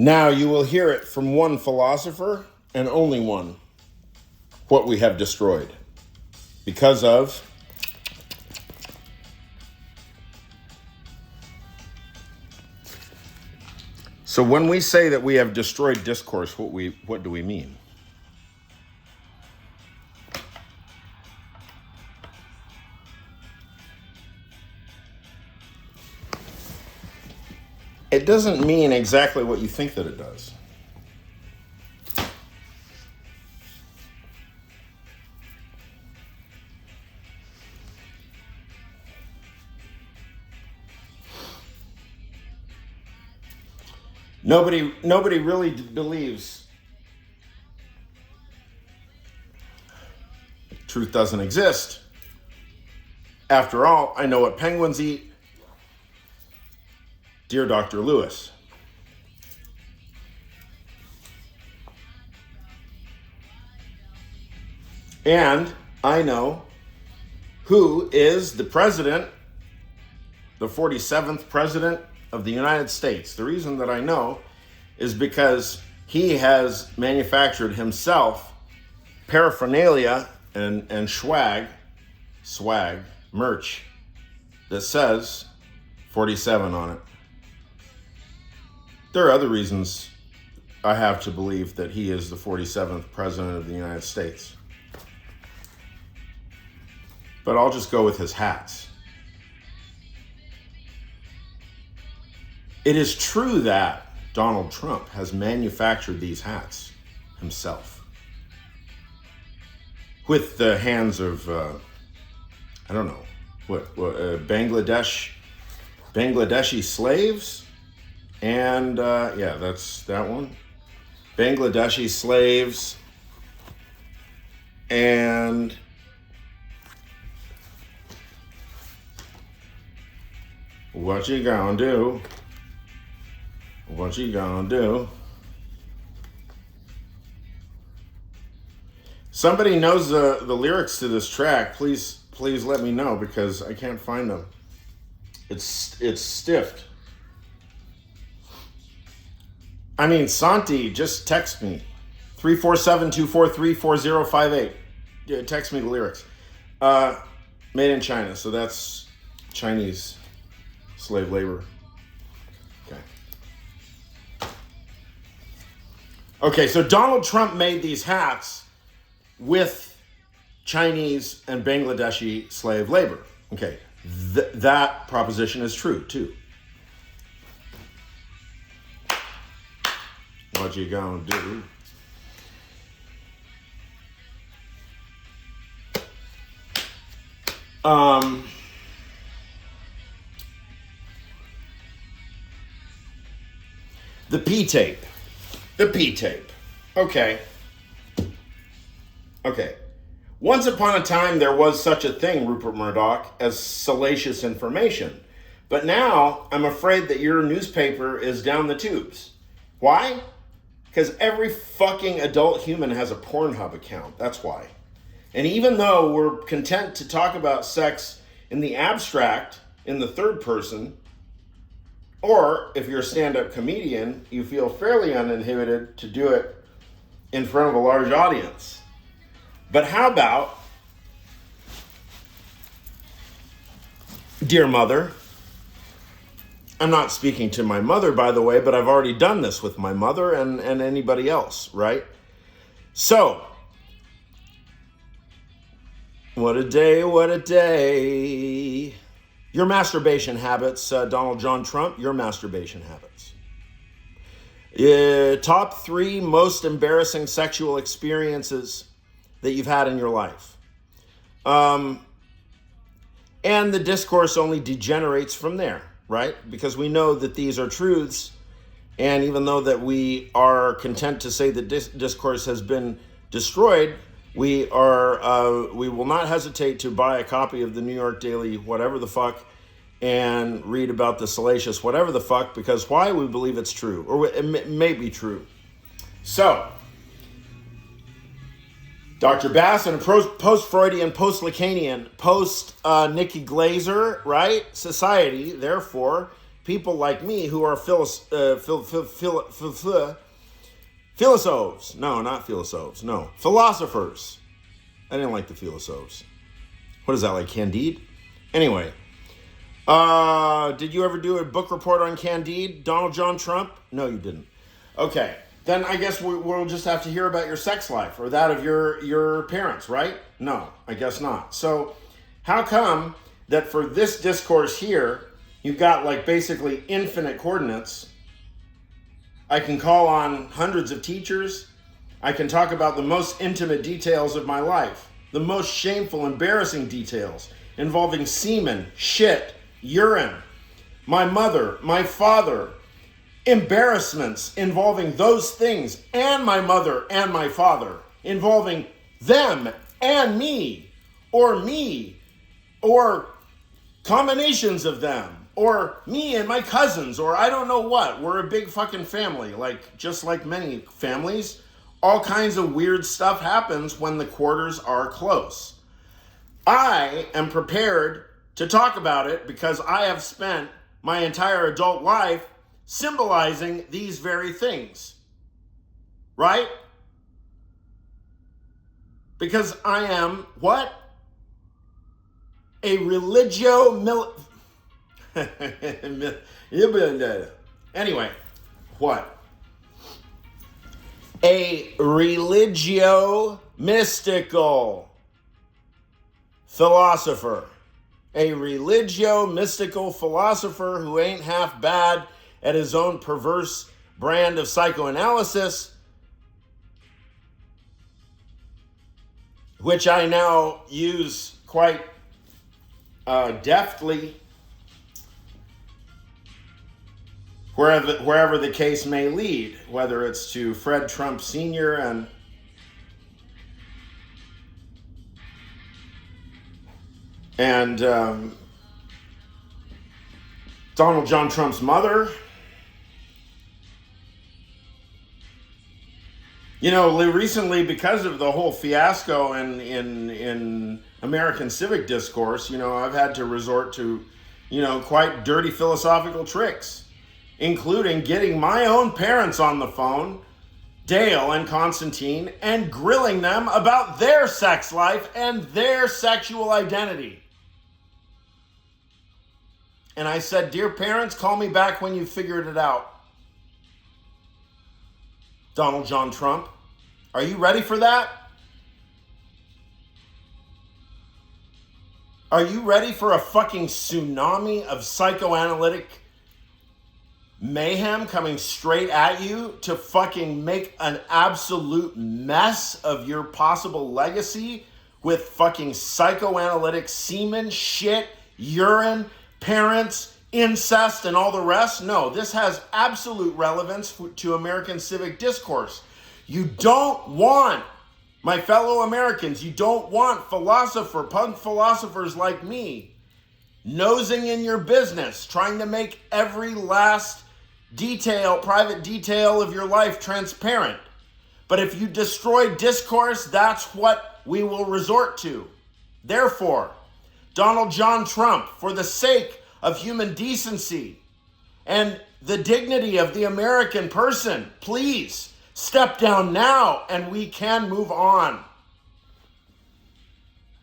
Now you will hear it from one philosopher, and only one, what we have destroyed. Because of So when we say that we have destroyed discourse, what do we mean? It doesn't mean exactly what you think that it does. Nobody really believes truth doesn't exist. After all, I know what penguins eat. Dear Dr. Lewis. And I know who is the president, the 47th president of the United States. The reason that I know is because he has manufactured himself paraphernalia and swag, merch that says 47 on it. There are other reasons I have to believe that he is the 47th president of the United States. But I'll just go with his hats. It is true that Donald Trump has manufactured these hats himself with the hands of, I don't know, Bangladeshi slaves. And yeah, that's that one. Bangladeshi slaves and what you gonna do? What you gonna do? Somebody knows the lyrics to this track. Please let me know because I can't find them. It's stiffed. I mean, Santi, just text me. 347-243-4058. Yeah, text me the lyrics. Made in China, so that's Chinese slave labor. Okay, so Donald Trump made these hats with Chinese and Bangladeshi slave labor. Okay, that proposition is true, too. What you gonna do? The P-tape. The P-tape. Okay. Once upon a time, there was such a thing, Rupert Murdoch, as salacious information. But now, I'm afraid that your newspaper is down the tubes. Why? Because every fucking adult human has a Pornhub account. That's why. And even though we're content to talk about sex in the abstract, in the third person, or if you're a stand-up comedian, you feel fairly uninhibited to do it in front of a large audience. But how about, dear mother, I'm not speaking to my mother, by the way, but I've already done this with my mother and anybody else, right? So, what a day, what a day. Your masturbation habits, Donald John Trump, your masturbation habits. Top 3 most embarrassing sexual experiences that you've had in your life. And the discourse only degenerates from there, right? Because we know that these are truths, and even though that we are content to say that discourse has been destroyed, we will not hesitate to buy a copy of the New York Daily whatever the fuck and read about the salacious whatever the fuck, because why? We believe it's true, or it may be true. So, Dr. Bass, in a post-Freudian, post-Lacanian, post-Nikki Glaser, right, society, therefore, people like me who are philosophers. No, not philosophers. No, philosophers. I didn't like the philosophers. What is that, like Candide? Anyway, did you ever do a book report on Candide, Donald John Trump? No, you didn't. Okay, then I guess we'll just have to hear about your sex life or that of your parents, right? No, I guess not. So how come that for this discourse here, you've got like basically infinite coordinates? I can call on hundreds of teachers. I can talk about the most intimate details of my life, the most shameful, embarrassing details involving semen, shit, urine, my mother, my father, embarrassments involving those things, and my mother and my father, involving them and me, or combinations of them, or me and my cousins, or I don't know what. We're a big fucking family, just like many families. All kinds of weird stuff happens when the quarters are close. I am prepared to talk about it because I have spent my entire adult life symbolizing these very things. Right? Because I am what? A Anyway, what? A religio-mystical philosopher. A religio-mystical philosopher who ain't half bad at his own perverse brand of psychoanalysis, which I now use quite deftly wherever the case may lead, whether it's to Fred Trump Sr. and Donald John Trump's mother. You know, recently, because of the whole fiasco in American civic discourse, you know, I've had to resort to, you know, quite dirty philosophical tricks, including getting my own parents on the phone, Dale and Constantine, and grilling them about their sex life and their sexual identity. And I said, dear parents, call me back when you figured it out. Donald John Trump, are you ready for that? Are you ready for a fucking tsunami of psychoanalytic mayhem coming straight at you to fucking make an absolute mess of your possible legacy with fucking psychoanalytic semen, shit, urine, parents, incest, and all the rest? No, this has absolute relevance to American civic discourse. You don't want, my fellow Americans, you don't want punk philosophers like me nosing in your business, trying to make every last detail, private detail of your life transparent. But if you destroy discourse, that's what we will resort to. Therefore, Donald John Trump, for the sake of human decency and the dignity of the American person, please step down now and we can move on.